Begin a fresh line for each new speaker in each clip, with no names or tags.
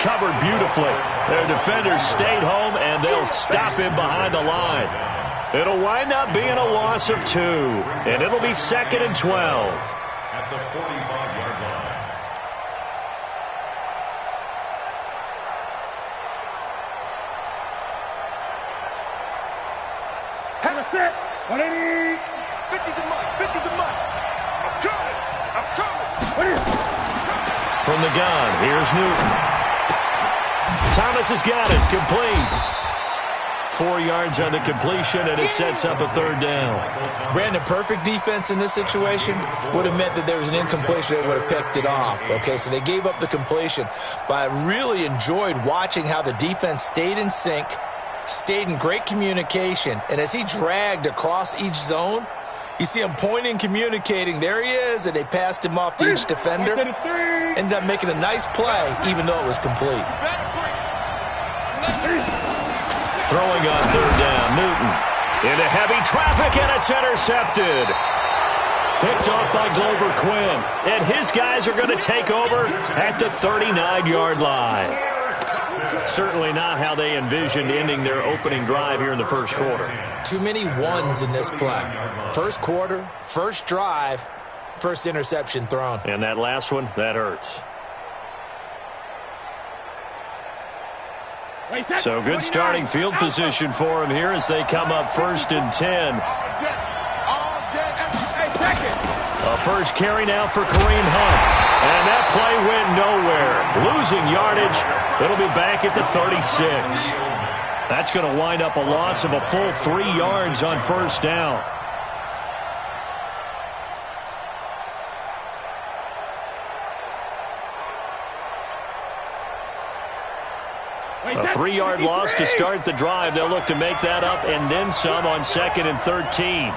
covered beautifully. Their defenders stayed home, and they'll stop him behind the line. It'll wind up being a loss of 2, and it'll be 2nd and 12.
At the 45-yard line.
That's it. 180. 50's a month. 50's a month. I'm coming. I'm coming. What is it?
From the gun, here's Newton. Thomas has got it. Complete. 4 yards on the completion, and it sets up a 3rd down.
Brandon, perfect defense in this situation would have meant that there was an incompletion that would have picked it off. Okay, so they gave up the completion. But I really enjoyed watching how the defense stayed in sync, stayed in great communication, and as he dragged across each zone, you see him pointing, communicating. There he is, and they passed him off to each defender. Ended up making a nice play, even though it was complete.
Throwing on 3rd down, Newton. Into heavy traffic, and it's intercepted. Picked off by Glover Quinn. And his guys are going to take over at the 39-yard line. Certainly not how they envisioned ending their opening drive here in the first quarter.
Too many ones in this play. First quarter, first drive, first interception thrown.
And that last one, that hurts. So good starting field position for him here as they come up 1st and 10. A first carry now for Kareem Hunt. And that play went nowhere. Losing yardage. It'll be back at the 36. That's going to wind up a loss of a full 3 yards on 1st down. A 3-yard loss to start the drive. They'll look to make that up and then some on 2nd and 13.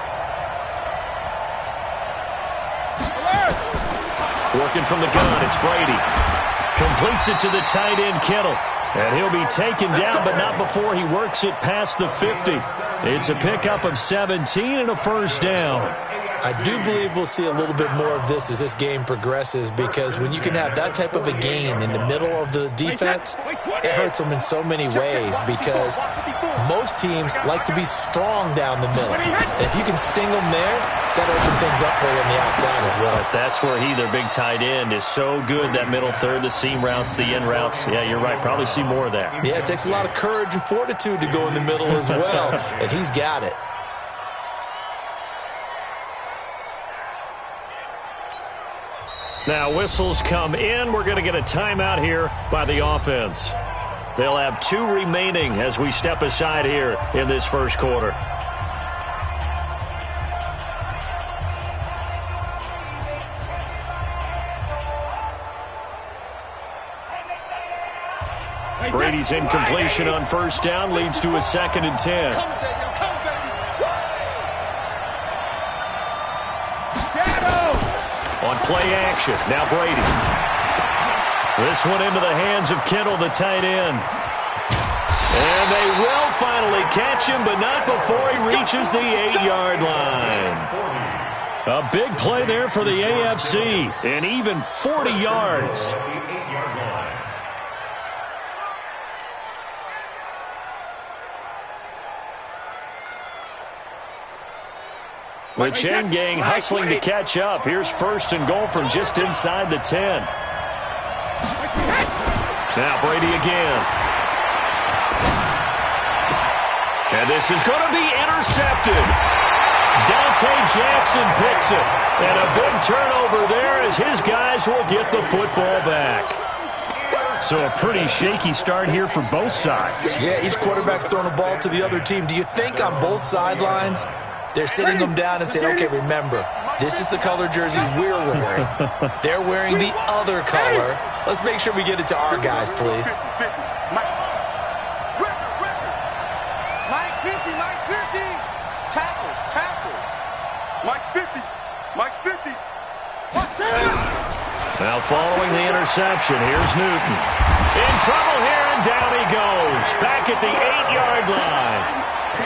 Working from the gun, it's Brady. Completes it to the tight end, Kittle. And he'll be taken down, but not before he works it past the 50. It's a pickup of 17 and a 1st down.
I do believe we'll see a little bit more of this as this game progresses, because when you can have that type of a gain in the middle of the defense, it hurts them in so many ways, because most teams like to be strong down the middle. And if you can sting them there, that opens things up for you on the outside as well.
But that's where he, their big tight end, is so good, that middle third, the seam routes, the in routes. Yeah, you're right. Probably see more of that.
Yeah, it takes a lot of courage and fortitude to go in the middle as well, and he's got it.
Now whistles come in. We're going to get a timeout here by the offense. They'll have 2 remaining as we step aside here in this first quarter. Brady's incompletion on 1st down leads to a 2nd and 10. On play action, now Brady. This one into the hands of Kittle, the tight end. And they will finally catch him, but not before he reaches the 8-yard line. A big play there for the AFC, and even 40 yards. The chain gang hustling to catch up. Here's 1st and goal from just inside the 10. Now Brady again. And this is going to be intercepted. Dante Jackson picks it. And a big turnover there as his guys will get the football back. So a pretty shaky start here for both sides.
Yeah, each quarterback's throwing a ball to the other team. Do you think on both sidelines they're sitting them down and saying, okay, remember, this is the color jersey we're wearing. They're wearing the other color. Let's make sure we get it to our guys, please.
Mike 50, Mike 50. Tackles. Mike 50, Mike 50.
Now following the interception, here's Newton. In trouble here, and down he goes. Back at the 8-yard line.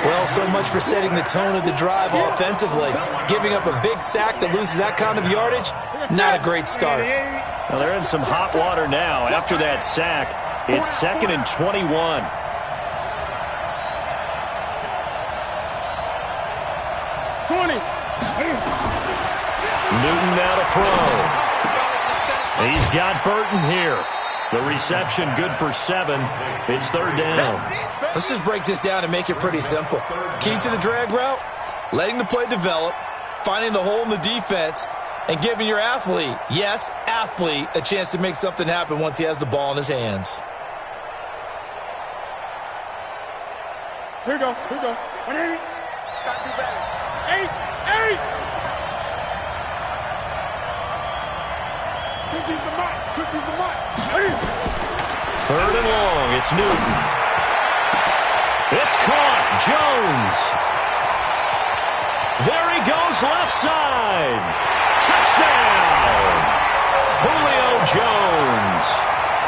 Well, so much for setting the tone of the drive offensively. Giving up a big sack that loses that kind of yardage, not a great start.
Well, they're in some hot water now after that sack. It's 2nd and 21. Newton now to throw. He's got Burton here. The reception good for 7. It's 3rd down.
Let's just break this down and make it pretty simple. Key to the drag route, letting the play develop, finding the hole in the defense, and giving your athlete, yes, athlete, a chance to make something happen once he has the ball in his hands.
Here we go. 180. Got to do better. 8. 20's the mark. 20's the mark.
3rd and long. It's Newton. It's caught. Jones. There he goes, left side. Touchdown. Julio Jones.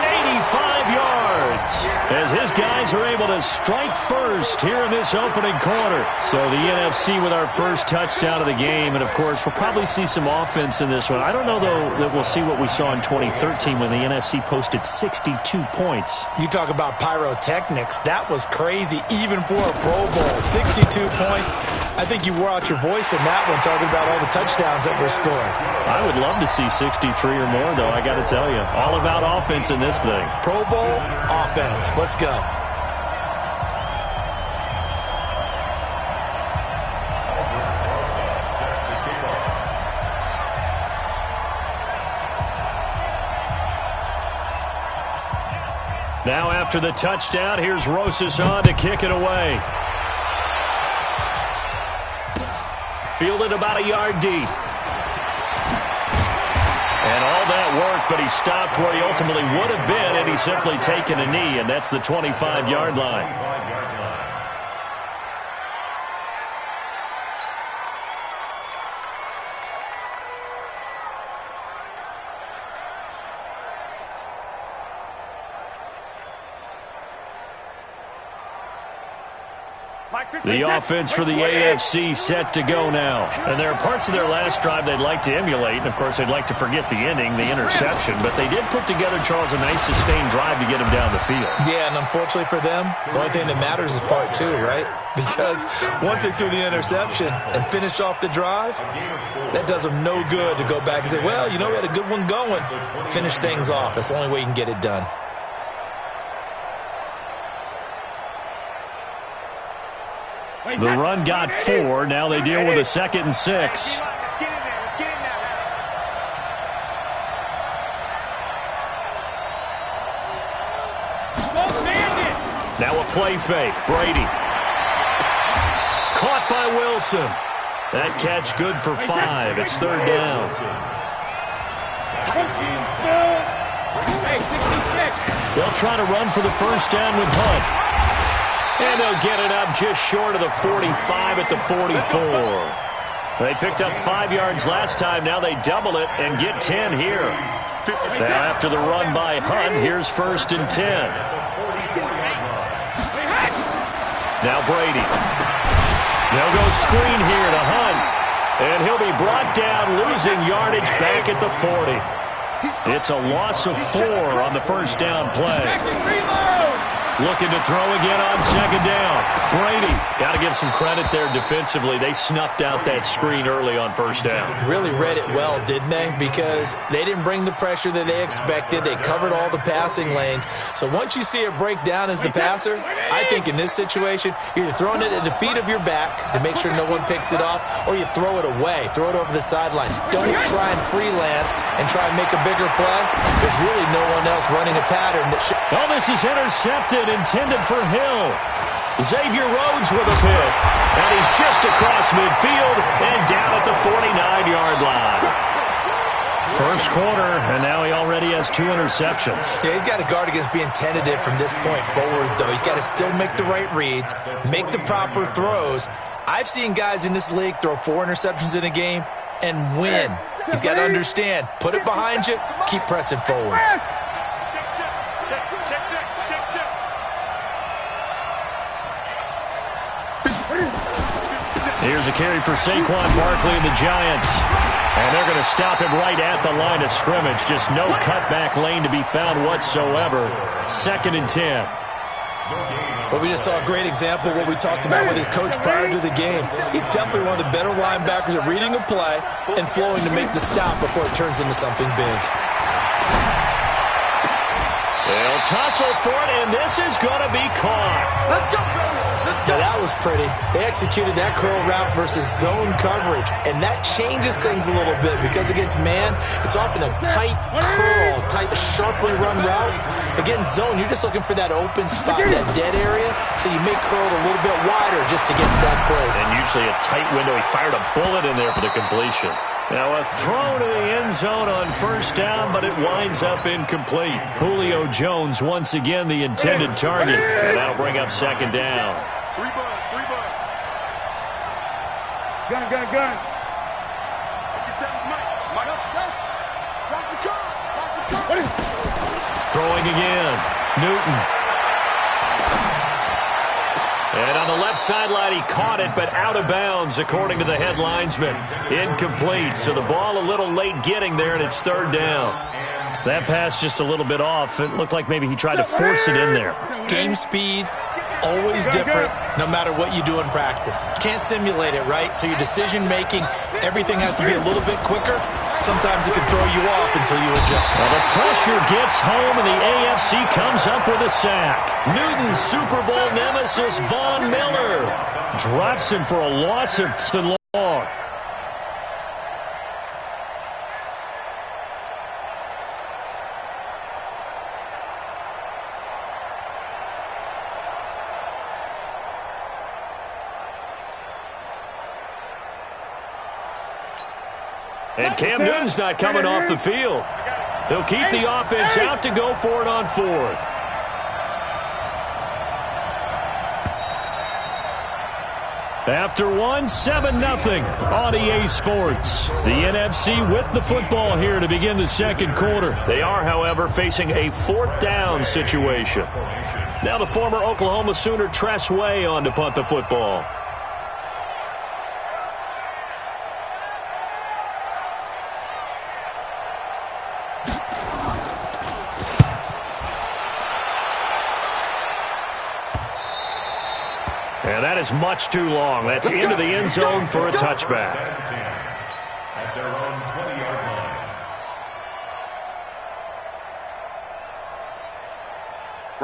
85 yards. As his guys are able to strike first here in this opening quarter. So the NFC with our first touchdown of the game. And, of course, we'll probably see some offense in this one. I don't know, though, that we'll see what we saw in 2013 when the NFC posted 62 points.
You talk about pyrotechnics. That was crazy, even for a Pro Bowl. 62 points. I think you wore out your voice in that one talking about all the touchdowns that were scored.
I would love to see 63 or more, though, I got to tell you. All about offense in this thing.
Pro Bowl offense. Let's go.
Now after the touchdown, here's Rosas on to kick it away. Fielded about a yard deep. And all that work, but he stopped where he ultimately would have been, and he's simply taken a knee, and that's the 25-yard line. The offense for the AFC set to go now. And there are parts of their last drive they'd like to emulate. And, of course, they'd like to forget the ending, the interception. But they did put together, Charles, a nice sustained drive to get him down the field.
Yeah, and unfortunately for them, the only thing that matters is part 2, right? Because once they threw the interception and finished off the drive, that does them no good to go back and say, well, you know, we had a good one going. Finish things off. That's the only way you can get it done.
The run got 4. Now they deal with a 2nd and 6. Now a play fake. Brady. Caught by Wilson. That catch good for 5. It's 3rd down. They'll try to run for the first down with Hunt. And they'll get it up just short of the 45 at the 44. They picked up 5 yards last time. Now they double it and get 10 here. Now after the run by Hunt, here's 1st and 10. Now Brady. They'll go screen here to Hunt. And he'll be brought down, losing yardage back at the 40. It's a loss of 4 on the first down play. Looking to throw again on 2nd down. Brady, got to give some credit there defensively. They snuffed out that screen early on 1st down.
Really read it well, didn't they? Because they didn't bring the pressure that they expected. They covered all the passing lanes. So once you see it break down as the passer, I think in this situation, you're either throwing it at the feet of your back to make sure no one picks it off, or you throw it away. Throw it over the sideline. Don't try and freelance and try and make a bigger play. There's really no one else running a pattern that should...
Oh, this is intercepted, intended for Hill. Xavier Rhodes with a pick. And he's just across midfield and down at the 49-yard line. First quarter, and now he already has 2 interceptions.
Yeah, he's got to guard against being tentative from this point forward, though. He's got to still make the right reads, make the proper throws. I've seen guys in this league throw 4 interceptions in a game and win. He's got to understand, put it behind you, keep pressing forward.
Here's a carry for Saquon Barkley and the Giants. And they're going to stop him right at the line of scrimmage. Just no cutback lane to be found whatsoever. 2nd and 10.
Well, we just saw a great example of what we talked about with his coach prior to the game. He's definitely one of the better linebackers at reading a play and flowing to make the stop before it turns into something big.
They'll tussle for it, and this is going to be caught.
Let's go, brother. Let's go.
Now, that was pretty. They executed that curl route versus zone coverage, and that changes things a little bit because against man, it's often a tight curl, tight, sharply run route. Against zone, you're just looking for that open spot, that dead area, so you may curl it a little bit wider just to get to that place.
And usually a tight window. He fired a bullet in there for the completion. Now a throw to the end zone on 1st down, but it winds up incomplete. Julio Jones once again the intended target, and that'll bring up 2nd down.
3 bucks, 3 bucks. Gun, gun, gun. Get that Mike. Mike up, go. Watch the car. Watch the car. What is
Throwing again. Newton. And on the left sideline, he caught it, but out of bounds, according to the head linesman. Incomplete, so the ball a little late getting there, and it's 3rd down. That pass just a little bit off. It looked like maybe he tried to force it in there.
Game speed, always different, no matter what you do in practice. Can't simulate it, right? So your decision-making, everything has to be a little bit quicker. Sometimes it can throw you off until you adjust.
Well, the pressure gets home, and the AFC comes up with a sack. Newton's Super Bowl nemesis, Von Miller, drops him for a loss of 10 long. And Cam Newton's not coming off the field. They'll keep the offense out to go for it on 4th. After 7-0 on EA Sports. The NFC with the football here to begin the 2nd quarter. They are, however, facing a 4th down situation. Now the former Oklahoma Sooner Tress Way on to punt the football. And that is much too long. That's into the end zone for a touchback.
At their own 20-yard line.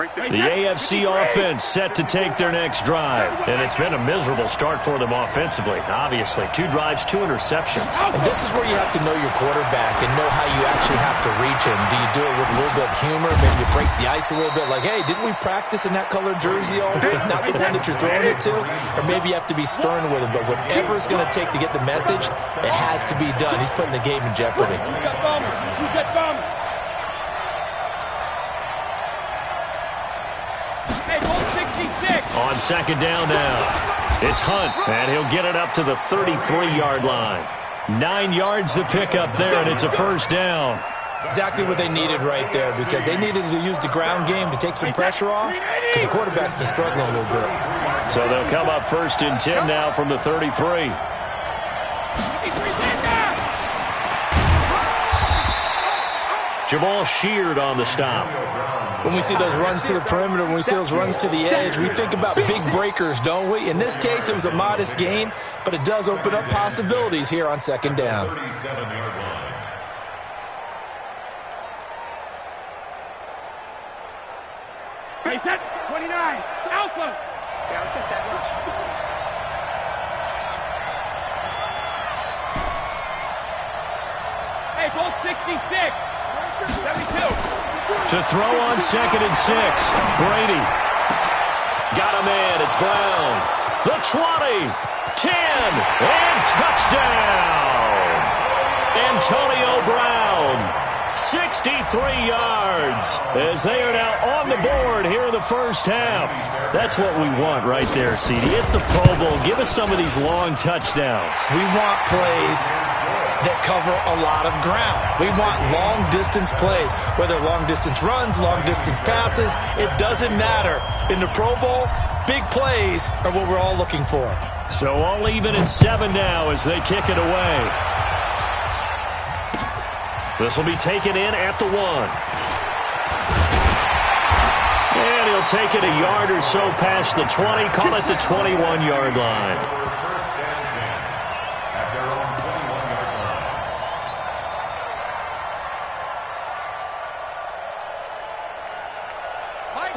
The AFC offense set to take their next drive. And it's been a miserable start for them offensively. Obviously, 2 drives, 2 interceptions.
And this is where you have to know your quarterback and know how you actually have to reach him. Do you do it with a little bit of humor? Maybe you break the ice a little bit like, hey, didn't we practice in that colored jersey all week? Not the one that you're throwing it to? Or maybe you have to be stern with him. But whatever it's going to take to get the message, it has to be done. He's putting the game in jeopardy.
On 2nd down now, it's Hunt, and he'll get it up to the 33-yard line. 9 yards to pick up there, and it's a 1st down.
Exactly what they needed right there, because they needed to use the ground game to take some pressure off, because the quarterback's been struggling a little bit.
So they'll come up 1st and 10 now from the 33. Jamal Sheard on the stop.
When we see those runs to the perimeter, when we see those runs to the edge, we think about big breakers, don't we? In this case, it was a modest gain, but it does open up possibilities here on 2nd down.
37-yard line.
Hey, set 29. Alpha. Yeah, let's go set lunch. Hey, ball 66. 72.
To throw on 2nd and 6. Brady. Got a man. It's Brown. The 20. 10. And touchdown. Antonio Brown. 63 yards as they are now on the board here in the 1st half. That's what we want right there, CD. It's a Pro Bowl. Give us some of these long touchdowns.
We want plays that cover a lot of ground. We want long-distance plays, whether long-distance runs, long-distance passes. It doesn't matter. In the Pro Bowl, big plays are what we're all looking for.
So all even at 7 now as they kick it away. This will be taken in at the 1. And he'll take it a yard or so past the 20. Call it the 21-yard line.
First and 10 at their own 21-yard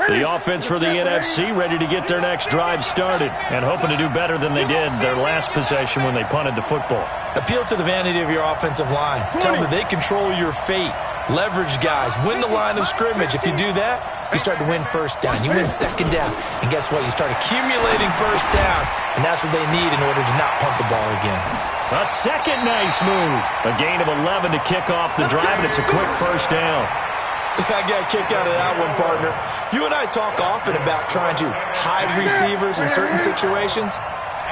line.
The offense for the NFC ready to get their next drive started and hoping to do better than they did their last possession when they punted the football.
Appeal to the vanity of your offensive line. Tell them that they control your fate. Leverage guys. Win the line of scrimmage. If you do that, you start to win first down. You win second down. And guess what? You start accumulating first downs, and that's what they need in order to not punt the ball again.
A second nice move. A gain of 11 to kick off the drive, and it's a quick first down.
I got a kick out of that one, partner. You and I talk often about trying to hide receivers in certain situations,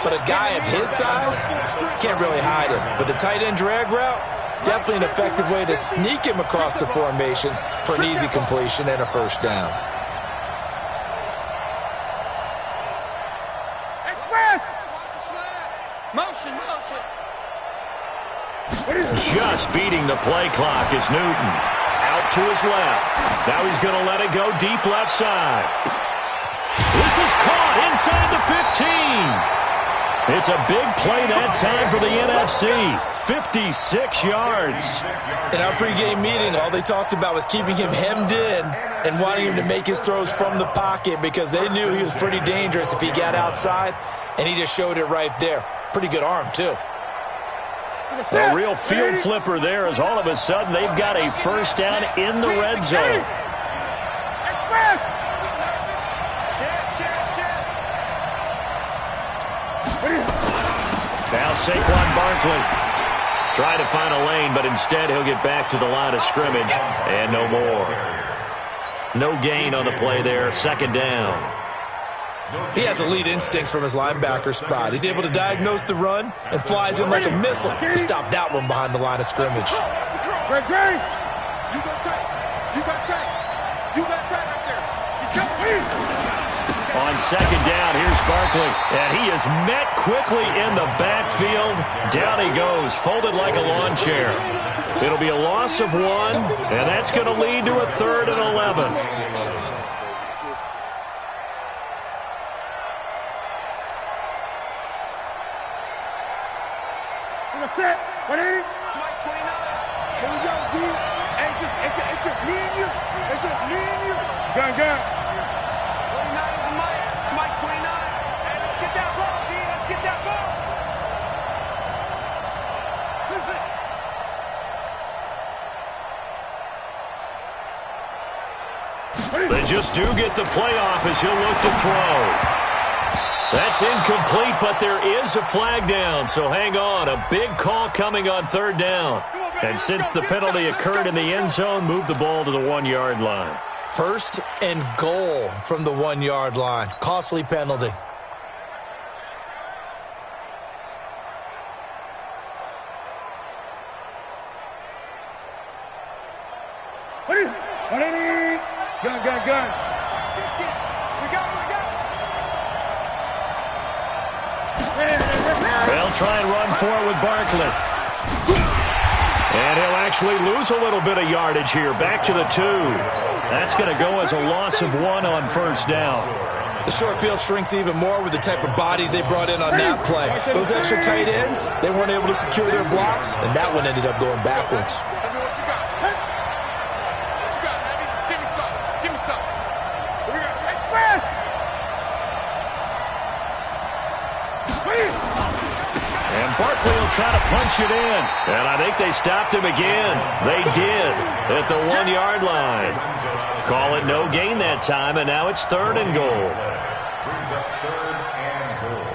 but a guy of his size can't really hide him. But the tight end drag route, definitely an effective way to sneak him across the formation for an easy completion and a first down.
Motion, motion.
Just beating the play clock is Newton. Out to his left. Now he's going to let it go deep left side. This is caught inside the 15. It's a big play that time for the NFC. 56 yards.
In our pregame meeting, all they talked about was keeping him hemmed in and wanting him to make his throws from the pocket because they knew he was pretty dangerous if he got outside, and he just showed it right there. Pretty good arm, too.
A real field flipper there as all of a sudden they've got a first down in the red zone. Now Saquon Barkley trying to find a lane, but instead he'll get back to the line of scrimmage and no more. No gain on the play there, second down.
He has elite instincts from his linebacker spot. He's able to diagnose the run and flies in like a missile to stop that one behind the line of scrimmage.
Greg, you got tight. You got tight. You got tight right there. He's coming.
On second down, here's Barkley. And he is met quickly in the backfield. Down he goes, folded like a lawn chair. It'll be a loss of 1, and that's going to lead to a 3rd and 11.
Set. 180. Mike 29. Here we go, D. And it's just me and you. It's just me and you. Gun. 29 is Mike. Mike 29. Hey, let's get that ball, D. Let's get that ball.
They just do get the playoff as he'll look to throw. That's incomplete, but there is a flag down, so hang on. A big call coming on 3rd down. And since the penalty occurred in the end zone, move the ball to the 1-yard line.
1st and goal from the 1-yard line. Costly penalty.
Gun.
They'll try and run for it with Barkley. And he'll actually lose a little bit of yardage here. Back to the 2. That's going to go as a loss of 1 on first down.
The short field shrinks even more with the type of bodies they brought in on that play. Those extra tight ends, they weren't able to secure their blocks, and that one ended up going backwards.
What you got, Heavy? Give me some. Here we go.
And Barkley will try to punch it in. And I think they stopped him again. They did at the 1-yard line. Call it no gain that time, and now it's 3rd and goal.
Brings up 3rd and goal.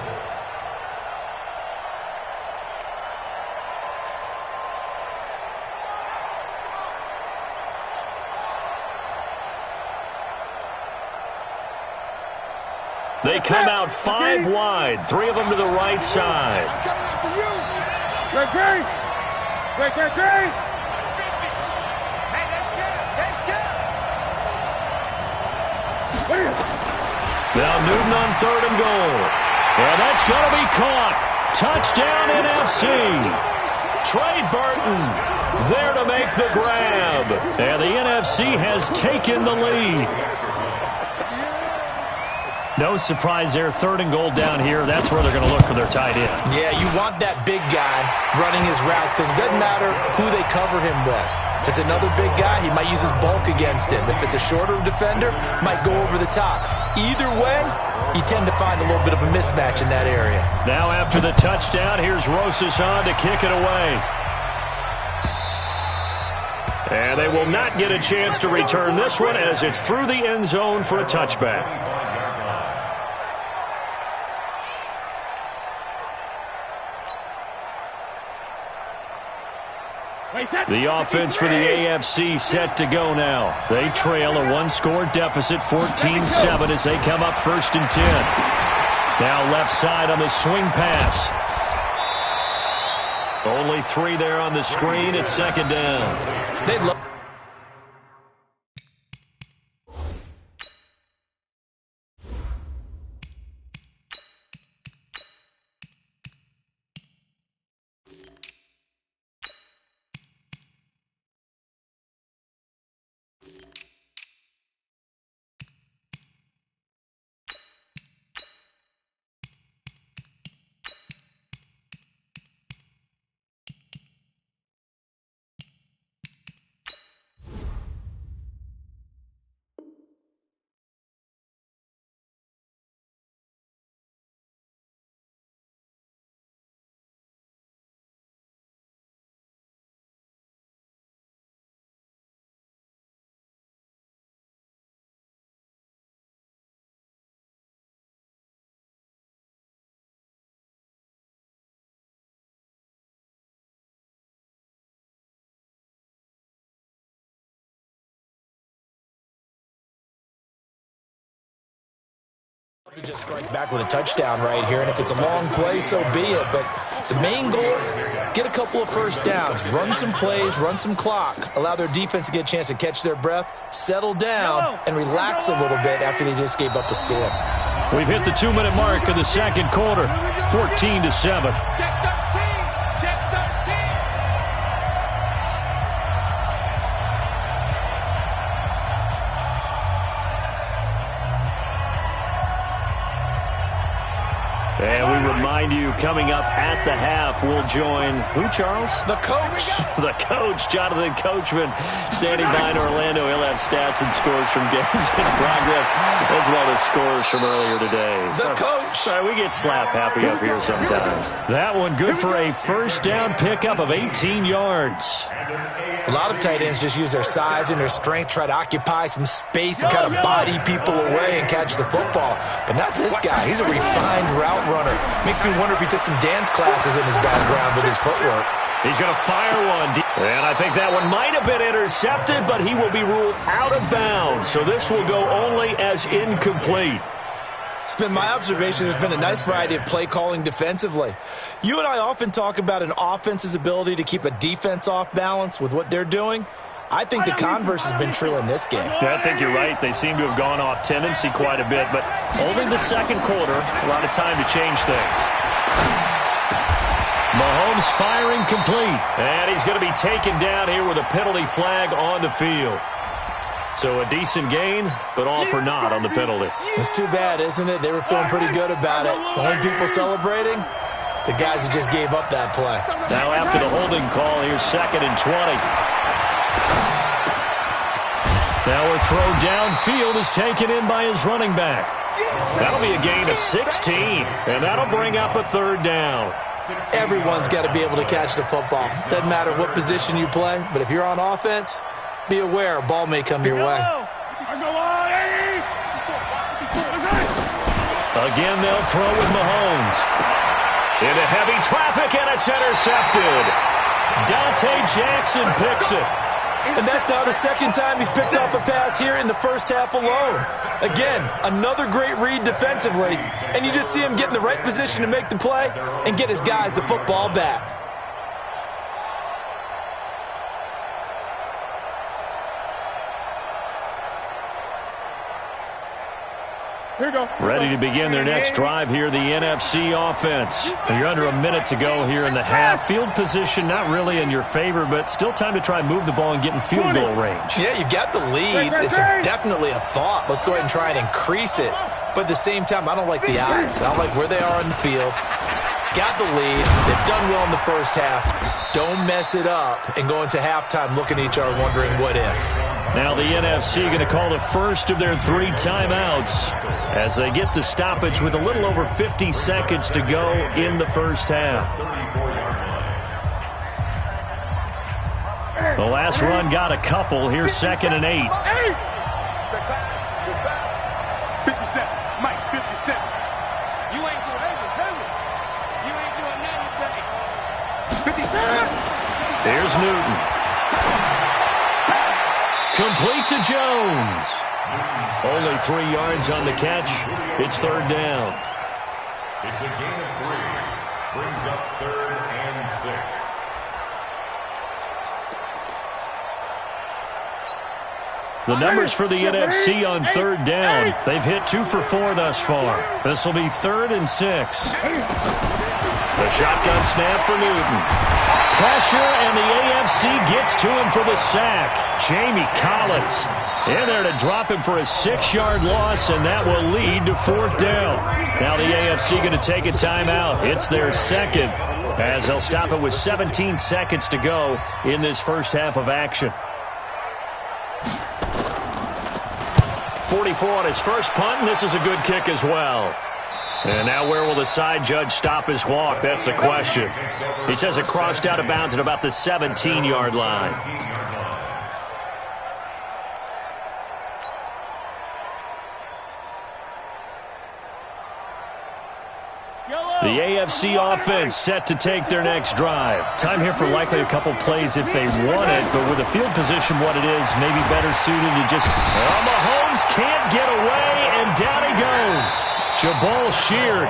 They come out 5 wide, 3 of them to the right side.
I'm coming after you. Great. Hey, that's good.
Now Newton on 3rd and goal. And that's going to be caught. Touchdown NFC. Trey Burton there to make the grab. And the NFC has taken the lead. No surprise there, 3rd and goal down here. That's where they're going to look for their tight end.
Yeah, you want that big guy running his routes because it doesn't matter who they cover him with. If it's another big guy, he might use his bulk against him. If it's a shorter defender, might go over the top. Either way, you tend to find a little bit of a mismatch in that area.
Now after the touchdown, here's Rosas on to kick it away. And they will not get a chance to return this one as it's through the end zone for a touchback. The offense for the AFC set to go now. They trail a 1-score deficit, 14-7 as they come up 1st and 10. Now left side on the swing pass. Only 3 there on the screen at 2nd down.
They'd love to just strike back with a touchdown right here, and if it's a long play, so be it. But the main goal, get a couple of first downs, run some plays, run some clock, allow their defense to get a chance to catch their breath, settle down, and relax a little bit after they just gave up a score.
We've hit the 2-minute mark of the 2nd quarter, 14-7. And we remind you, coming up at the half, we'll join who, Charles?
The coach.
The coach, Jonathan Coachman, standing by in Orlando. He'll have stats and scores from games in progress, as well as scores from earlier today.
The coach.
Sorry, we get slap happy up here sometimes. That one good for a 1st down pickup of 18 yards.
A lot of tight ends just use their size and their strength, try to occupy some space and kind of body people away and catch the football. But not this guy. He's a refined route runner. Makes me wonder if he took some dance classes in his background with his footwork.
He's going to fire one. And I think that one might have been intercepted, but he will be ruled out of bounds. So this will go only as incomplete.
It's been my observation there's been a nice variety of play calling defensively. You and I often talk about an offense's ability to keep a defense off balance with what they're doing. I think the converse has been true in this game.
Yeah, I think you're right. They seem to have gone off tendency quite a bit, but only the 2nd quarter, a lot of time to change things. Mahomes firing complete, and he's going to be taken down here with a penalty flag on the field. So a decent gain, but all for naught on the penalty.
It's too bad, isn't it? They were feeling pretty good about it. The only people celebrating, the guys who just gave up that play.
Now after the holding call, here's 2nd and 20. Now a throw downfield is taken in by his running back. That'll be a gain of 16, and that'll bring up a 3rd down.
Everyone's got to be able to catch the football. Doesn't matter what position you play, but if you're on offense, be aware a ball may come your way.
Again, they'll throw with Mahomes. Into heavy traffic, and it's intercepted. Dante Jackson picks it.
And that's now the 2nd time he's picked off a pass here in the 1st half alone. Again, another great read defensively, and you just see him get in the right position to make the play and get his guys the football back.
Here we go.
Ready to begin their next drive here, the NFC offense. You're under a minute to go here in the half. Field position not really in your favor, but still time to try and move the ball and get in field goal range.
Yeah, you've got the lead. It's definitely a thought. Let's go ahead and try and increase it. But at the same time, I don't like the odds. I don't like where they are in the field. Got the lead. They've done well in the first half. Don't mess it up and go into halftime looking at each other wondering what if.
Now the NFC going to call the first of their 3 timeouts as they get the stoppage with a little over 50 seconds to go in the first half. The last run got a couple. Here's 2nd and 8.
57. Mike, 57. You ain't doing anything. You ain't doing anything. 57.
Here's Newton. Complete to Jones. Only 3 yards on the catch. It's 3rd down.
It's a gain of 3. Brings up 3rd and 6.
The numbers for the NFC on 3rd down. They've hit 2 for 4 thus far. This will be 3rd and 6. The shotgun snap for Newton. Pressure, and the AFC gets to him for the sack. Jamie Collins in there to drop him for a 6-yard loss, and that will lead to 4th down. Now the AFC going to take a timeout. It's their 2nd, as they'll stop it with 17 seconds to go in this first half of action. 44 on his first punt, and this is a good kick as well. And now where will the side judge stop his walk? That's the question. He says it crossed out of bounds at about the 17-yard line. The AFC offense set to take their next drive. Time here for likely a couple plays if they want it, but with the field position what it is, maybe better suited to just... Well, Mahomes can't get away, and down he goes. Jabal Sheard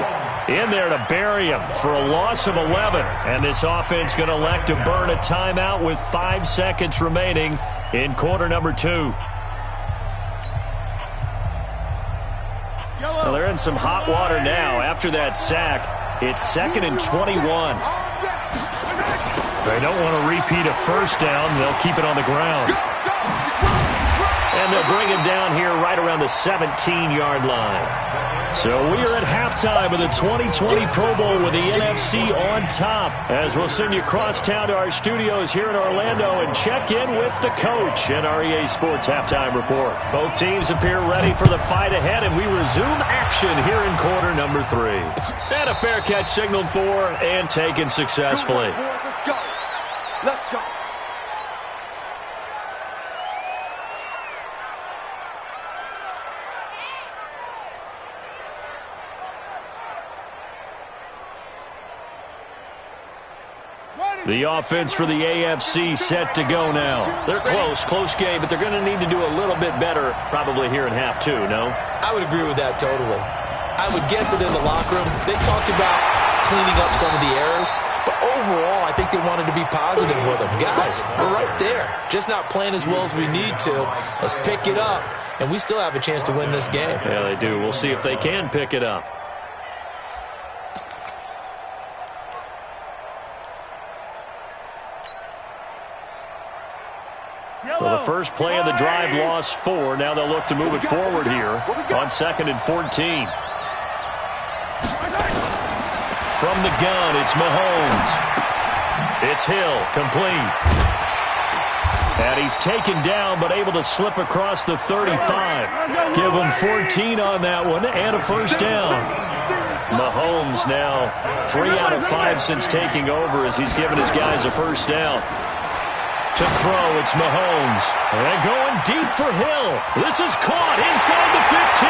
in there to bury him for a loss of 11. And this offense going to elect to burn a timeout with 5 seconds remaining in quarter number 2. Well, they're in some hot water now. After that sack, it's 2nd and 21. They don't want to repeat a first down. They'll keep it on the ground. And they'll bring him down here right around the 17-yard line. So we are at halftime of the 2020 Pro Bowl with the NFC on top, as we'll send you across town to our studios here in Orlando and check in with the coach and our EA Sports Halftime Report. Both teams appear ready for the fight ahead, and we resume action here in quarter number 3. And a fair catch signaled for and taken successfully.
Let's go. Let's go.
The offense for the AFC set to go now. They're close game, but they're going to need to do a little bit better probably here in half 2, no?
I would agree with that totally. I would guess it in the locker room. They talked about cleaning up some of the errors, but overall I think they wanted to be positive with them. Guys, we're right there. Just not playing as well as we need to. Let's pick it up, and we still have a chance to win this game.
Yeah, they do. We'll see if they can pick it up. Well, the first play of the drive lost 4. Now they'll look to move it forward here on 2nd and 14. From the gun, it's Mahomes. It's Hill, complete. And he's taken down, but able to slip across the 35. Give him 14 on that one, and a first down. Mahomes now 3 out of 5 since taking over as he's given his guys a first down. To throw, it's Mahomes. And going deep for Hill. This is caught inside the 15.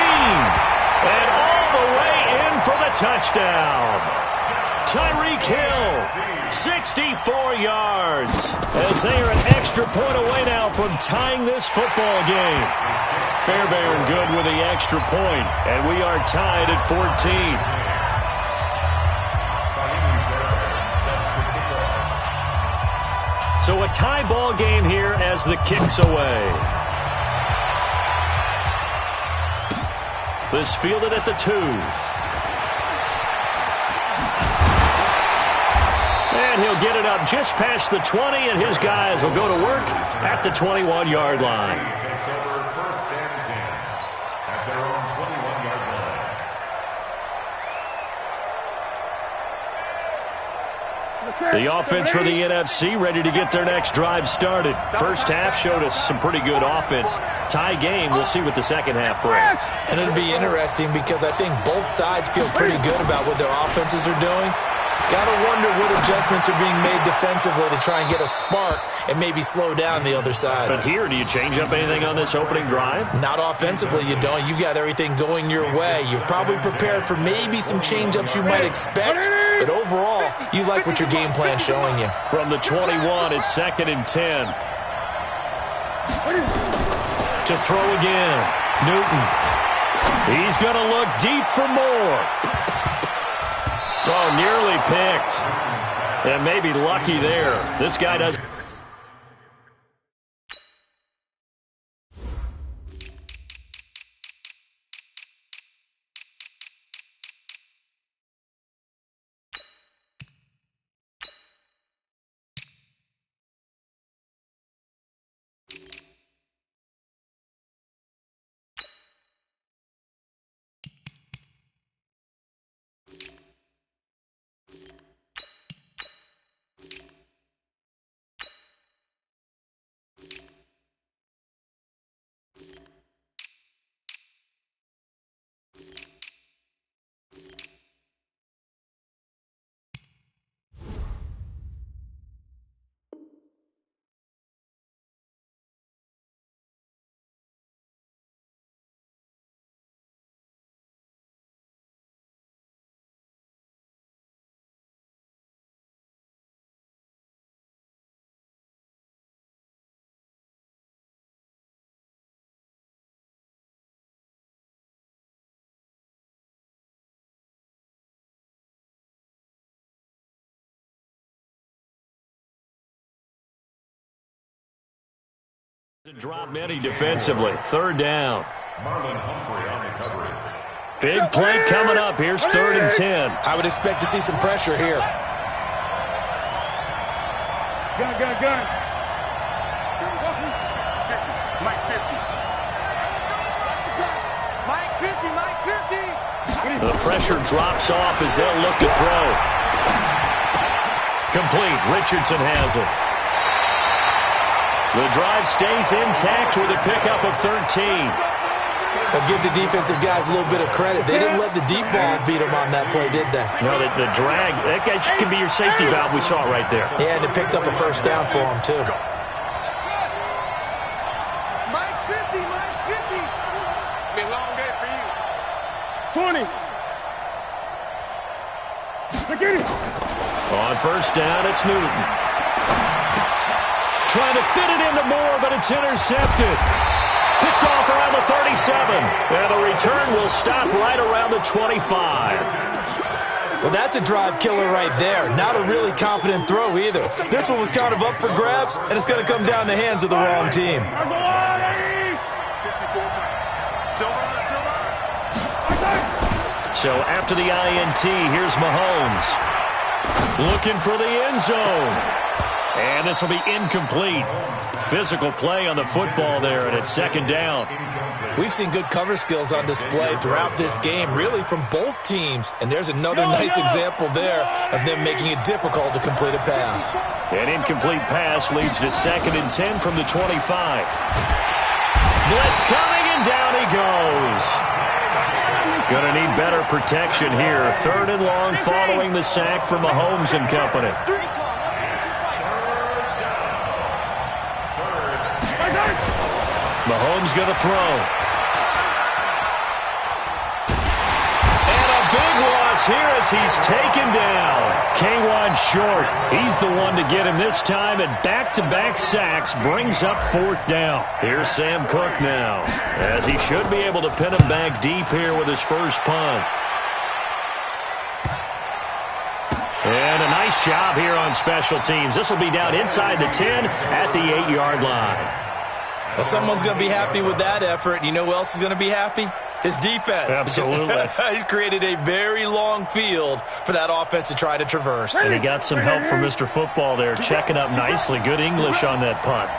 And all the way in for the touchdown. Tyreek Hill, 64 yards. As they are an extra point away now from tying this football game. Fairbairn good with the extra point. And we are tied at 14. So a tie ball game here as the kick's away. This fielded at the 2. And he'll get it up just past the 20, and his guys will go to work at the 21-yard line.
Takes over first and 10 at their own 21-yard line.
The offense for the NFC ready to get their next drive started. First half showed us some pretty good offense. Tie game, we'll see what the second half brings.
And it'll be interesting because I think both sides feel pretty good about what their offenses are doing. Gotta wonder what adjustments are being made defensively to try and get a spark and maybe slow down the other side.
But here, do you change up anything on this opening drive?
Not offensively, you don't. You got everything going your way. You've probably prepared for maybe some change-ups you might expect, but overall, you like what your game plan's showing you.
From the 21, it's 2nd and 10. To throw again, Newton. He's going to look deep for more. Oh, nearly picked. And maybe lucky there. This guy does. Drop many defensively. 3rd down.
Marlon Humphrey on the coverage.
Big play coming up. Here's 3rd and 10.
I would expect to see some pressure here.
Gun. Mike 50. Mike 50.
The pressure drops off as they'll look to throw. Complete. Richardson has it. The drive stays intact with a pickup of 13.
I'll give the defensive guys a little bit of credit. They didn't let the deep ball beat them on that play, did they?
No, the drag, that guy can be your safety valve we saw right there.
Yeah, and it picked up a first down for him, too.
Mike's 50. It's been a long day for you. 20. Look at it.
On first down, it's Newton. Trying to fit it into Moore, but it's intercepted. Picked off around the 37. And the return will stop right around the 25.
Well, that's a drive killer right there. Not a really confident throw either. This one was kind of up for grabs, and it's going to come down the hands of the wrong team.
So after the INT, here's Mahomes. Looking for the end zone. And this will be incomplete. Physical play on the football there, and it's 2nd down.
We've seen good cover skills on display throughout this game, really from both teams. And there's another nice example there of them making it difficult to complete a pass.
An incomplete pass leads to 2nd and 10 from the 25. Blitz coming, and down he goes. Gonna need better protection here. 3rd and long following the sack from Mahomes and company. Mahomes going to throw. And a big loss here as he's taken down. K1 short. He's the one to get him this time, and back-to-back sacks brings up 4th down. Here's Sam Cook now, as he should be able to pin him back deep here with his first punt. And a nice job here on special teams. This will be down inside the 10 at the 8-yard line.
Well, someone's going to be happy with that effort. You know who else is going to be happy? His defense.
Absolutely.
He's created a very long field for that offense to try to traverse.
And he got some help from Mr. Football there, checking up nicely. Good English on that punt.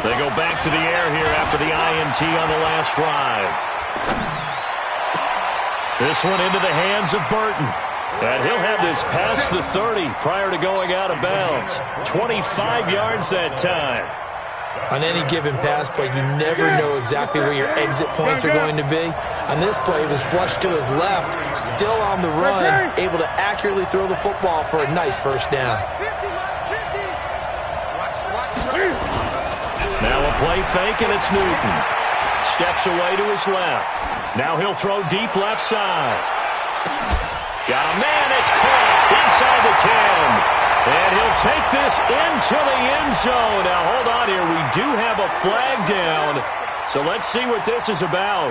They go back to the air here after the INT on the last drive. This one into the hands of Burton. And he'll have this past the 30 prior to going out of bounds. 25 yards that time.
On any given pass play, you never know exactly where your exit points are going to be. On this play, he was flushed to his left, still on the run, able to accurately throw the football for a nice first down.
Now a play fake, and it's Newton. Steps away to his left. Now he'll throw deep left side. Got a man, it's caught inside the 10. And he'll take this into the end zone. Now, hold on here. We do have a flag down. So let's see what this is about.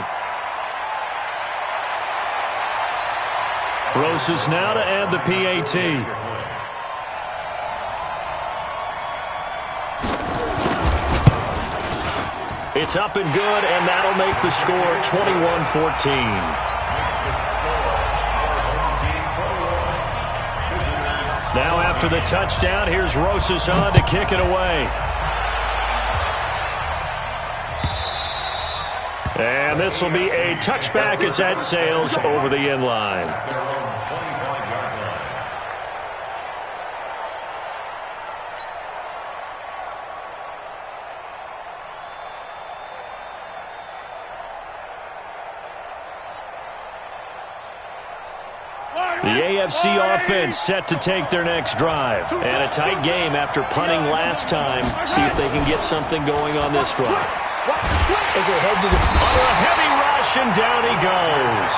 Roses now to add the PAT. It's up and good, and that'll make the score 21-14. Now after the touchdown, here's Rosas on to kick it away. And this will be a touchback as that sails over the end line. The AFC offense set to take their next drive. And a tight game after punting last time. See if they can get something going on this drive.
As they head to the...
Under a heavy rush, and down he goes.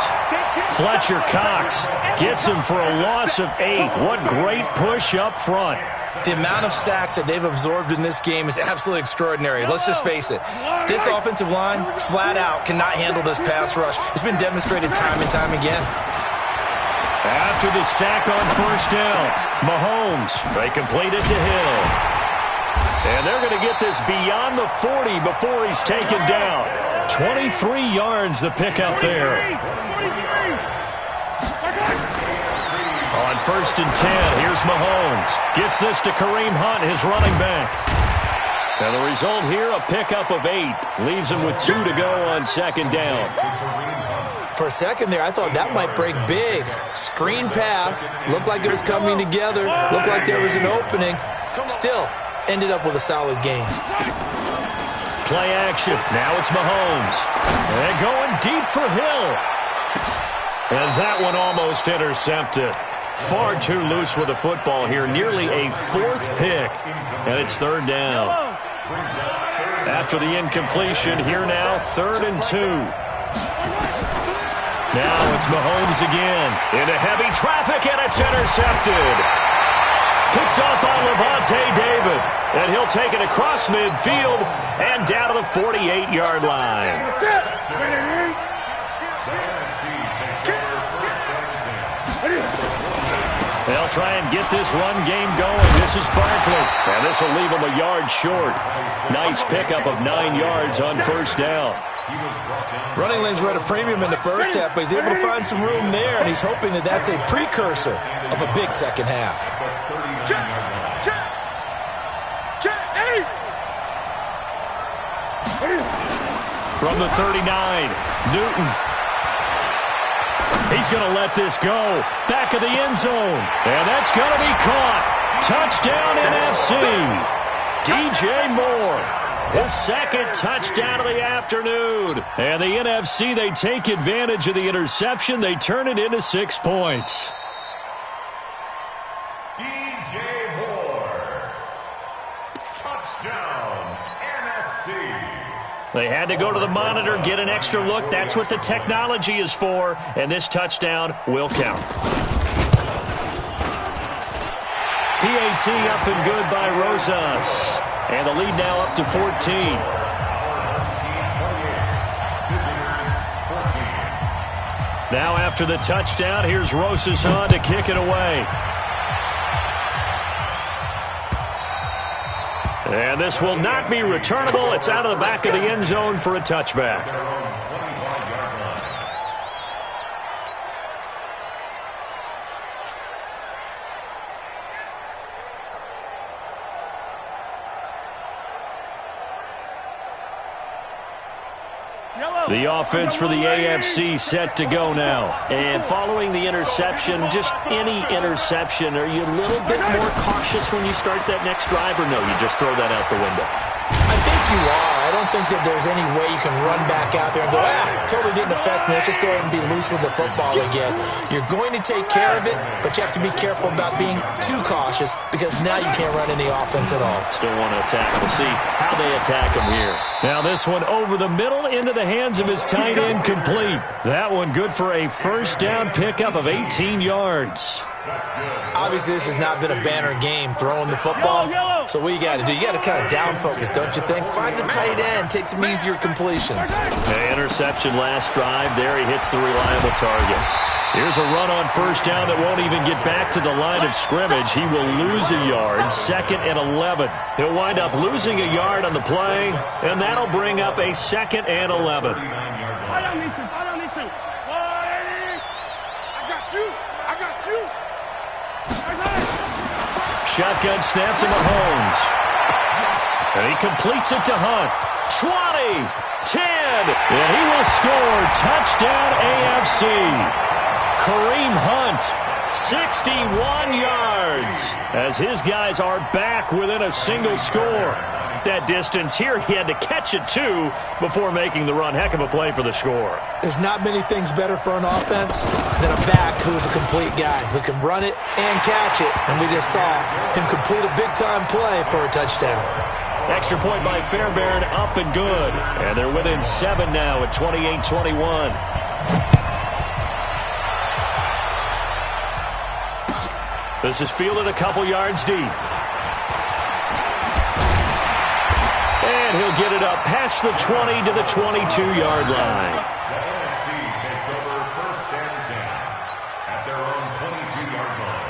Fletcher Cox gets him for a loss of 8. What great push up front.
The amount of sacks that they've absorbed in this game is absolutely extraordinary. Let's just face it. This offensive line, flat out, cannot handle this pass rush. It's been demonstrated time and time again.
After the sack on first down, Mahomes, they complete it to Hill. And they're going to get this beyond the 40 before he's taken down. 23 yards the pickup there. On first and 10, here's Mahomes. Gets this to Kareem Hunt, his running back. And the result here, a pickup of 8. Leaves him with 2 to go on second down.
For a second there, I thought that might break big. Screen pass. Looked like it was coming together. Looked like there was an opening. Still, ended up with a solid game.
Play action. Now it's Mahomes. And going deep for Hill. And that one almost intercepted. Far too loose with the football here. Nearly a 4th pick. And it's third down. After the incompletion, here now, 3rd and 2. Now it's Mahomes again. Into heavy traffic, and it's intercepted. Picked up by Levante David. And he'll take it across midfield and down to the 48-yard line. They'll try and get this run game going. This is Barkley. And this will leave him a yard short. Nice pickup of 9 yards on first down.
Running lanes were at a premium in the first half, but he's able to find some room there, and he's hoping that that's a precursor of a big second half.
From the 39, Newton. He's going to let this go. Back of the end zone. And that's going to be caught. Touchdown NFC. DJ Moore. His second touchdown of the afternoon. And the NFC, they take advantage of the interception. They turn it into 6 points.
DJ Moore. Touchdown, NFC.
They had to go to the monitor, get an extra look. That's what the technology is for. And this touchdown will count. PAT up and good by Rosas. And the lead now up to 14. Now after the touchdown, here's Rosas on to kick it away. And this will not be returnable. It's out of the back of the end zone for a touchback. The offense for the AFC set to go now.
And following the interception, just any interception, are you a little bit more cautious when you start that next drive, or no, you just throw that out the window?
I think you are. I don't think that there's any way you can run back out there and go, totally didn't affect me. Let's just go ahead and be loose with the football again. You're going to take care of it, but you have to be careful about being too cautious because now you can't run any offense at all.
Still want to attack. We'll see how they attack him here.
Now this one over the middle into the hands of his tight end, complete. That one good for a first down pickup of 18 yards.
Obviously, this has not been a banner game throwing the football. So what you got to do, you got to kind of down focus, don't you think? Find the tight end, take some easier completions.
Okay, interception last drive. There he hits the reliable target. Here's a run on first down that won't even get back to the line of scrimmage. He will lose a yard, 2nd and 11. He'll wind up losing a yard on the play, and that'll bring up a 2nd and 11. Shotgun snap to Mahomes. And he completes it to Hunt. 20, 10, and he will score. Touchdown AFC. Kareem Hunt, 61 yards. As his guys are back within a single score. That distance here, he had to catch it too before making the run. Heck of a play for the score.
There's not many things better for an offense than a back who's a complete guy who can run it and catch it. And we just saw him complete a big-time play for a touchdown.
Extra point by Fairbairn, up and good. And they're within 7 now at 28-21. This is fielded a couple yards deep. And he'll get it up past the 20 to the 22-yard line.
The AFC takes over 1st and 10 at their own 22-yard line.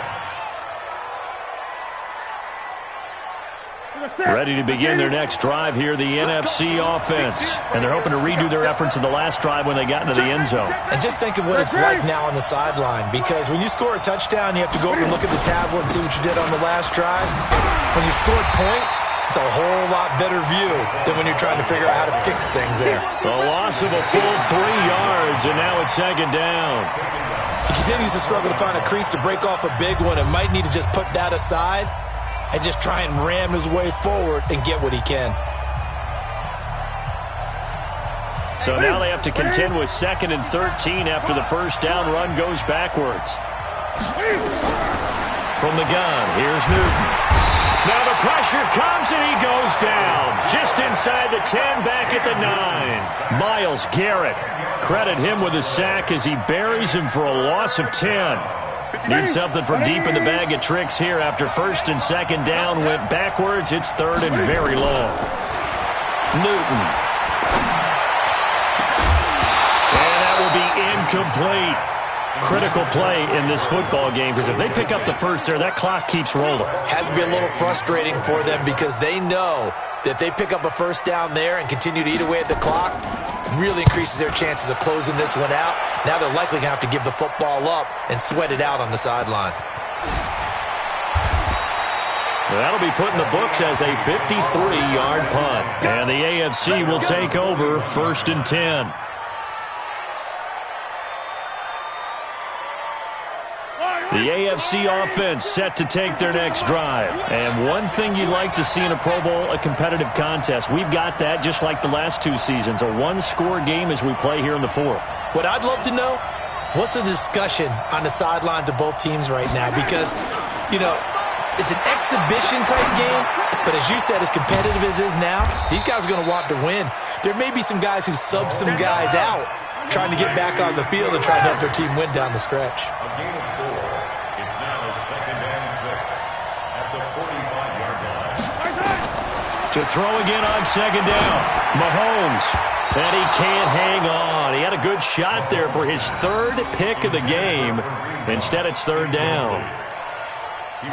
Ready to begin their next drive here, the NFC offense. And they're hoping to redo their efforts in the last drive when they got into the end zone.
And just think of what it's like now on the sideline, because when you score a touchdown, you have to go over and look at the tablet and see what you did on the last drive. When you scored points, it's a whole lot better view than when you're trying to figure out how to fix things there.
A loss of a full 3 yards, and now it's 2nd down.
He continues to struggle to find a crease to break off a big one and might need to just put that aside and just try and ram his way forward and get what he can.
So now they have to contend with 2nd and 13 after the first down run goes backwards. From the gun, here's Newton. Now the pressure comes and he goes down. Just inside the 10, back at the 9. Myles Garrett. Credit him with a sack as he buries him for a loss of 10. Needs something from deep in the bag of tricks here after 1st and 2nd down went backwards. It's 3rd and very long. Newton. And that will be incomplete. Critical play in this football game because if they pick up the first there, that clock keeps rolling.
Has to be a little frustrating for them because they know that if they pick up a first down there and continue to eat away at the clock, really increases their chances of closing this one out. Now they're likely going to have to give the football up and sweat it out on the sideline.
That'll be put in the books as a 53-yard punt. And the AFC will take over 1st and 10. The AFC offense set to take their next drive. And one thing you'd like to see in a Pro Bowl, a competitive contest. We've got that just like the last 2 seasons, a one-score game as we play here in the 4th.
What I'd love to know, what's the discussion on the sidelines of both teams right now? Because, you know, it's an exhibition-type game, but as you said, as competitive as it is now, these guys are going to want to win. There may be some guys who sub some guys out, trying to get back on the field and try to help their team win down the stretch.
A game of 4. It's now 2nd and 6 at the 45-yard line.
To throw again on 2nd down. Mahomes. And he can't hang on. He had a good shot there for his 3rd pick of the game. Instead, it's 3rd down.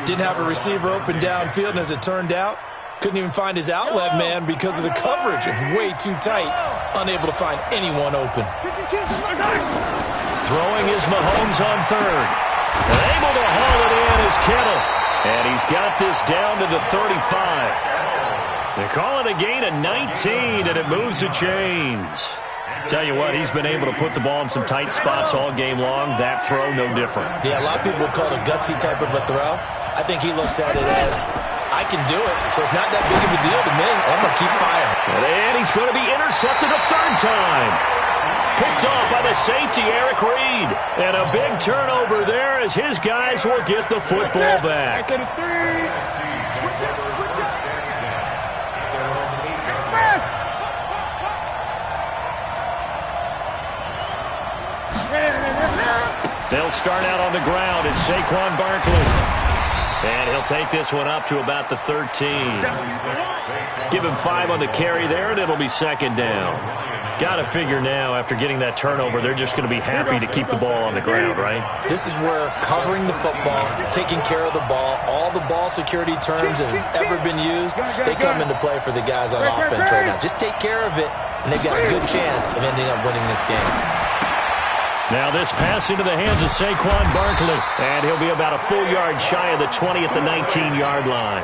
Didn't have a receiver open downfield, and as it turned out, Couldn't even find his outlet man because of the coverage. It's way too tight. Unable to find anyone open.
Throwing is Mahomes on third. And able to haul it in is Kittle. And he's got this down to the 35. They call it a gain of 19, and it moves the chains. Tell you what, he's been able to put the ball in some tight spots all game long. That throw, no different.
Yeah, a lot of people would call it a gutsy type of a throw. I think he looks at it as, I can do it, so it's not that big of a deal to me. I'm going to keep firing.
And he's going to be intercepted a third time. Picked off by the safety, Eric Reed. And a big turnover there as his guys will get the football back. They'll start out on the ground. It's Saquon Barkley. And he'll take this one up to about the 13. Give him 5 on the carry there, and it'll be second down. Got to figure now, after getting that turnover, they're just going to be happy to keep the ball on the ground, right?
This is where covering the football, taking care of the ball, all the ball security terms that have ever been used, they come into play for the guys on offense right now. Just take care of it, and they've got a good chance of ending up winning this game.
Now this pass into the hands of Saquon Barkley. And he'll be about a full yard shy of the 20 at the 19-yard line.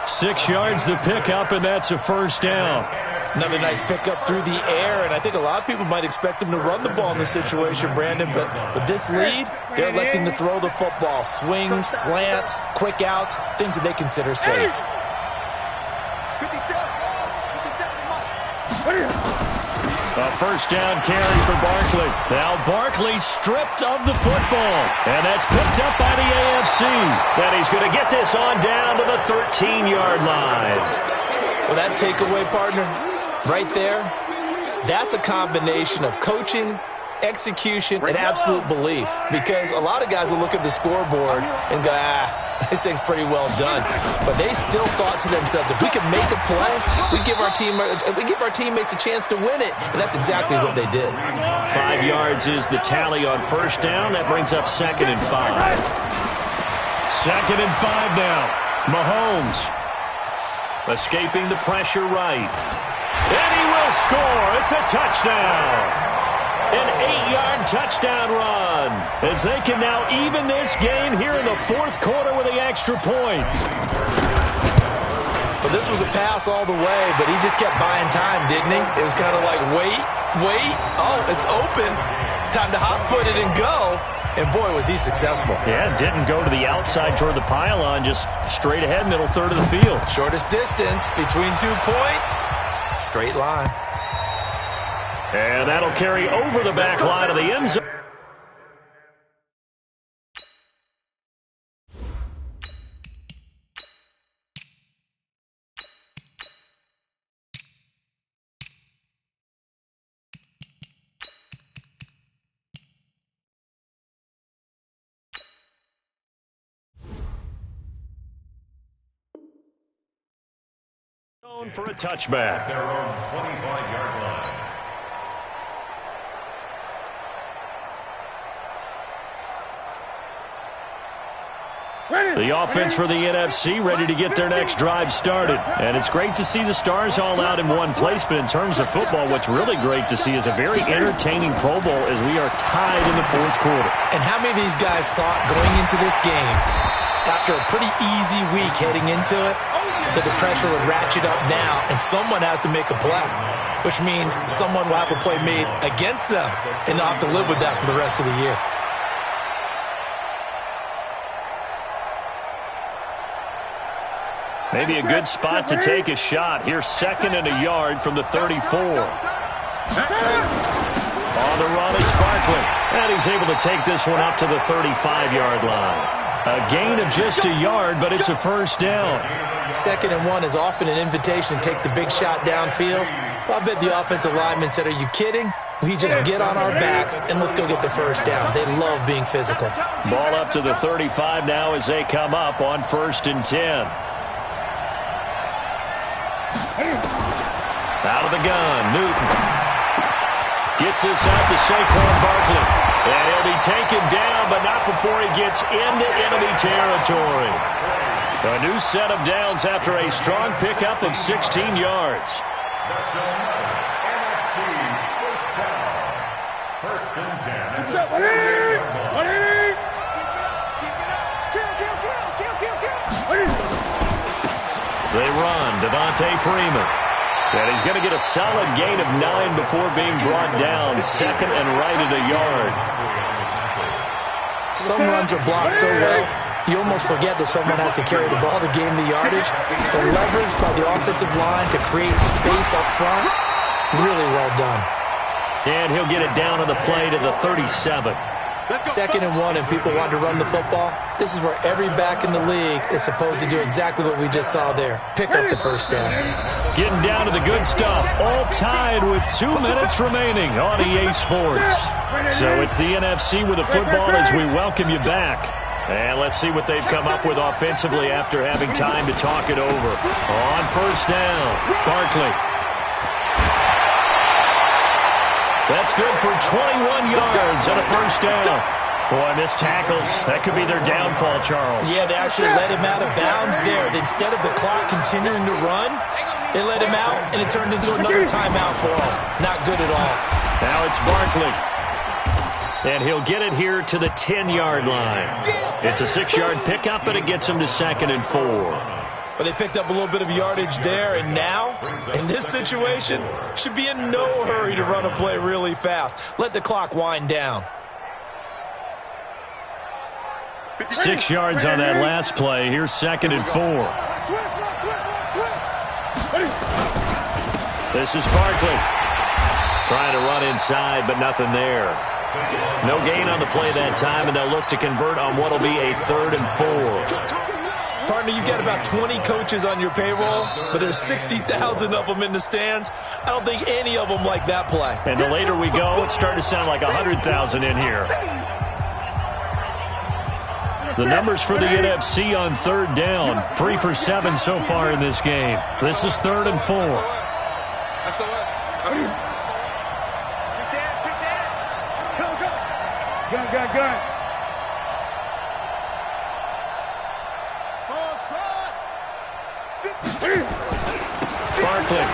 6 yards the pickup, and that's a first down.
Another nice pickup through the air, and I think a lot of people might expect him to run the ball in this situation, Brandon, but with this lead, they're electing to throw the football. Swings, slants, quick outs, things that they consider safe.
A first down carry for Barkley. Now Barkley stripped of the football. And that's picked up by the AFC. And he's going to get this on down to the 13-yard line.
Well, that takeaway, partner, right there, that's a combination of coaching, execution, and absolute belief. Because a lot of guys will look at the scoreboard and go, this thing's pretty well done. But they still thought to themselves, if we can make a play, we give our teammates a chance to win it. And that's exactly what they did.
5 yards is the tally on first down. That brings up 2nd and 5. 2nd and 5 now. Mahomes escaping the pressure right. And he will score. It's a touchdown. An 8-yard touchdown run as they can now even this game here in the fourth quarter with the extra point.
But this was a pass all the way, but he just kept buying time, didn't he? It was kind of like, wait. Oh, it's open. Time to hot-foot it and go. And, boy, was he successful.
Yeah, didn't go to the outside toward the pylon, just straight ahead, middle third of the field.
Shortest distance between 2 points. Straight line.
And that'll carry over the back line of the end zone. For a touchback.
Their own 25-yard line.
The offense for the NFC ready to get their next drive started. And it's great to see the stars all out in one place, but in terms of football, what's really great to see is a very entertaining Pro Bowl as we are tied in the fourth quarter.
And how many of these guys thought going into this game, after a pretty easy week heading into it, that the pressure would ratchet up now and someone has to make a play, which means someone will have a play made against them and not have to live with that for the rest of the year.
Maybe a good spot to take a shot. Here's 2nd and a yard from the 34. On the run is Barkley. And he's able to take this one up to the 35-yard line. A gain of just a yard, but it's a first down.
2nd and 1 is often an invitation to take the big shot downfield. Well, I bet the offensive lineman said, are you kidding? We just get on our backs and let's go get the first down. They love being physical.
Ball up to the 35 now as they come up on 1st and 10. Out of the gun, Newton. Gets this out to Saquon Barkley. And he'll be taken down, but not before he gets into enemy territory. A new set of downs after a strong pickup of 16 yards.
That's another NFC first down. First and 10.
What's up, buddy? Buddy?
They run. Devontae Freeman. And he's going to get a solid gain of 9 before being brought down. Second and right at a yard.
Some runs are blocked so well, you almost forget that someone has to carry the ball to gain the yardage. The leverage by the offensive line to create space up front, really well done.
And he'll get it down on the play to the 37.
Second and 1, and people want to run the football. This is where every back in the league is supposed to do exactly what we just saw there. Pick up the first down.
Getting down to the good stuff. All tied with 2 minutes remaining on EA Sports. So it's the NFC with the football as we welcome you back. And let's see what they've come up with offensively after having time to talk it over. On first down, Barkley. That's good for 21 yards and a first down. Boy, missed tackles. That could be their downfall, Charles.
Yeah, they actually let him out of bounds there. Instead of the clock continuing to run, they let him out, and it turned into another timeout for him. Not good at all.
Now it's Barkley. And he'll get it here to the 10-yard line. It's a 6-yard pickup, and it gets him to 2nd and 4.
But they picked up a little bit of yardage there, and now, in this situation, should be in no hurry to run a play really fast. Let the clock wind down.
6 yards on that last play. Here's 2nd and 4. This is Barkley. Trying to run inside, but nothing there. No gain on the play that time, and they'll look to convert on what will be a 3rd and 4.
Partner, you've got about 20 coaches on your payroll, but there's 60,000 of them in the stands. I don't think any of them like that play.
And the later we go, it's starting to sound like 100,000 in here. The numbers for the NFC on 3rd down, 3 for 7 so far in this game. This is 3rd and 4.
Gun.
Barkley.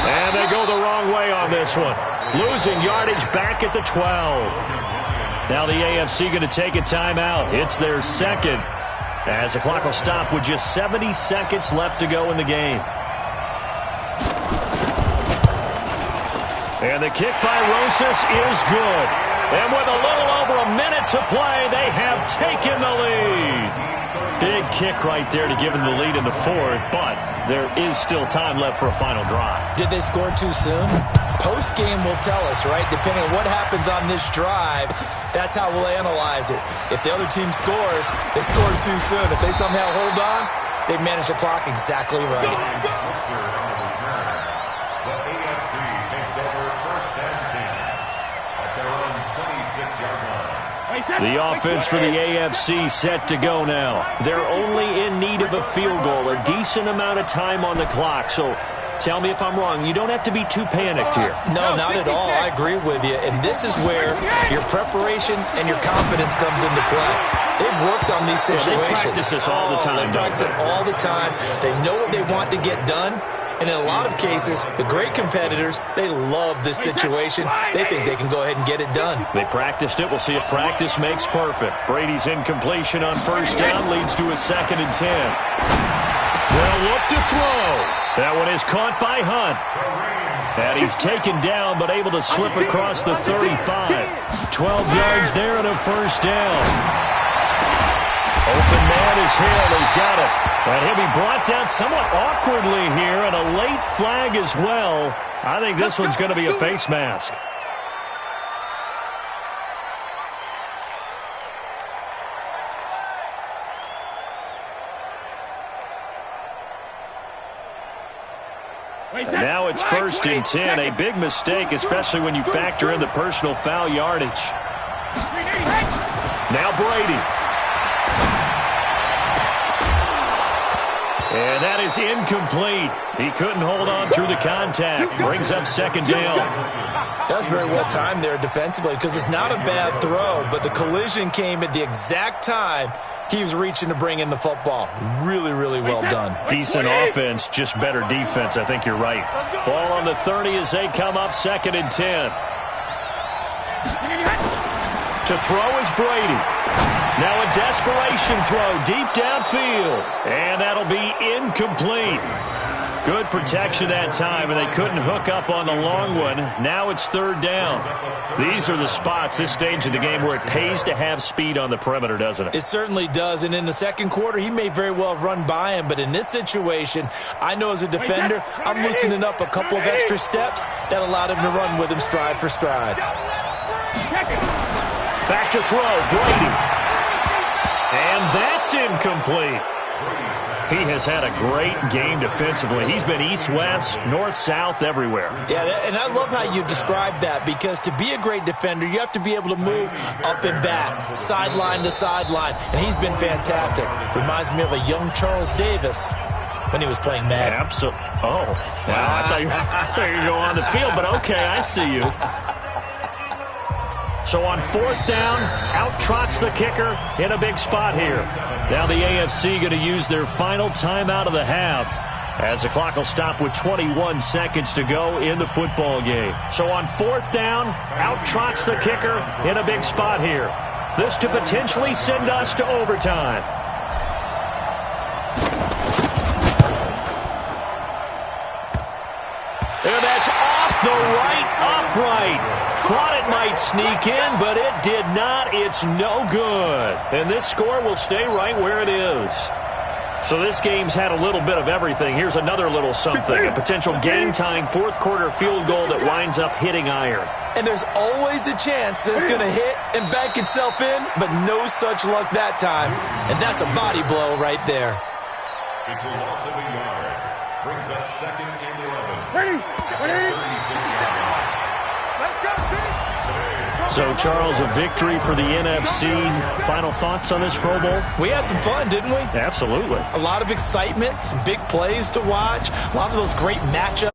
And they go the wrong way on this one. Losing yardage back at the 12. Now the AFC going to take a timeout. It's their second. As the clock will stop with just 70 seconds left to go in the game. And the kick by Rosas is good. And with a little over a minute to play, they have taken the lead. Big kick right there to give them the lead in the 4th, but there is still time left for a final drive.
Did they score too soon? Post-game will tell us, right? Depending on what happens on this drive, that's how we'll analyze it. If the other team scores, they scored too soon. If they somehow hold on, they manage the clock exactly right.
The AFC takes over 1st and 10 at their own 26-yard line.
The offense for the AFC set to go now. They're only in need of a field goal, a decent amount of time on the clock. So tell me if I'm wrong. You don't have to be too panicked here.
No, not at all. I agree with you. And this is where your preparation and your confidence comes into play. They've worked on these situations.
They practice this all the time.
They practice it all the time. They know what they want to get done. And in a lot of cases, the great competitors, they love this situation. They think they can go ahead and get it done.
They practiced it. We'll see if practice makes perfect. Brady's incompletion on first down leads to a 2nd and 10. They'll look to throw. That one is caught by Hunt. And he's taken down but able to slip across the 35. 12 yards there and a first down. Open man is Hill. He's got it. And he'll be brought down somewhat awkwardly here, and a late flag as well. I think this one's going to be a face mask. And now it's 1st and 10. A big mistake, especially when you factor in the personal foul yardage. Now Brady. And that is incomplete. He couldn't hold on through the contact. Brings up second down.
That was very well timed there defensively because it's not a bad throw, but the collision came at the exact time he was reaching to bring in the football. Really, really well done.
Decent offense, just better defense. I think you're right. Ball on the 30 as they come up 2nd and 10. To throw is Brady. Now a desperation throw deep downfield. And that'll be incomplete. Good protection that time, and they couldn't hook up on the long one. Now it's 3rd down. These are the spots, this stage of the game, where it pays to have speed on the perimeter, doesn't it?
It certainly does, and in the second quarter, he may very well have run by him, but in this situation, I know as a defender, I'm loosening up a couple of extra steps that allowed him to run with him stride for stride.
Back to throw, Brady. And that's incomplete. He has had a great game defensively. He's been east-west, north-south, everywhere.
Yeah, and I love how you described that, because to be a great defender, you have to be able to move up and back, sideline to sideline, and he's been fantastic. Reminds me of a young Charles Davis when he was playing Madden.
Absolutely. Oh, wow. I thought you were going to go on the field, but okay, I see you. So on 4th down, out trots the kicker in a big spot here. Now the AFC going to use their final timeout of the half, as the clock will stop with 21 seconds to go in the football game. So on 4th down, out trots the kicker in a big spot here. This to potentially send us to overtime. And that's off the right upright. Thought it might sneak in, but it did not. It's no good. And this score will stay right where it is. So this game's had a little bit of everything. Here's another little something. A potential game-tying 4th quarter field goal that winds up hitting iron.
And there's always a chance that it's going to hit and bank itself in, but no such luck that time. And that's a body blow right there.
It's a loss of a yard. Brings up 2nd and 11.
Ready? Ready?
36-yard line.
Let's go, team.
So, Charles, a victory for the NFC. Final thoughts on this Pro Bowl?
We had some fun, didn't we?
Absolutely.
A lot of excitement, some big plays to watch, a lot of those great matchups.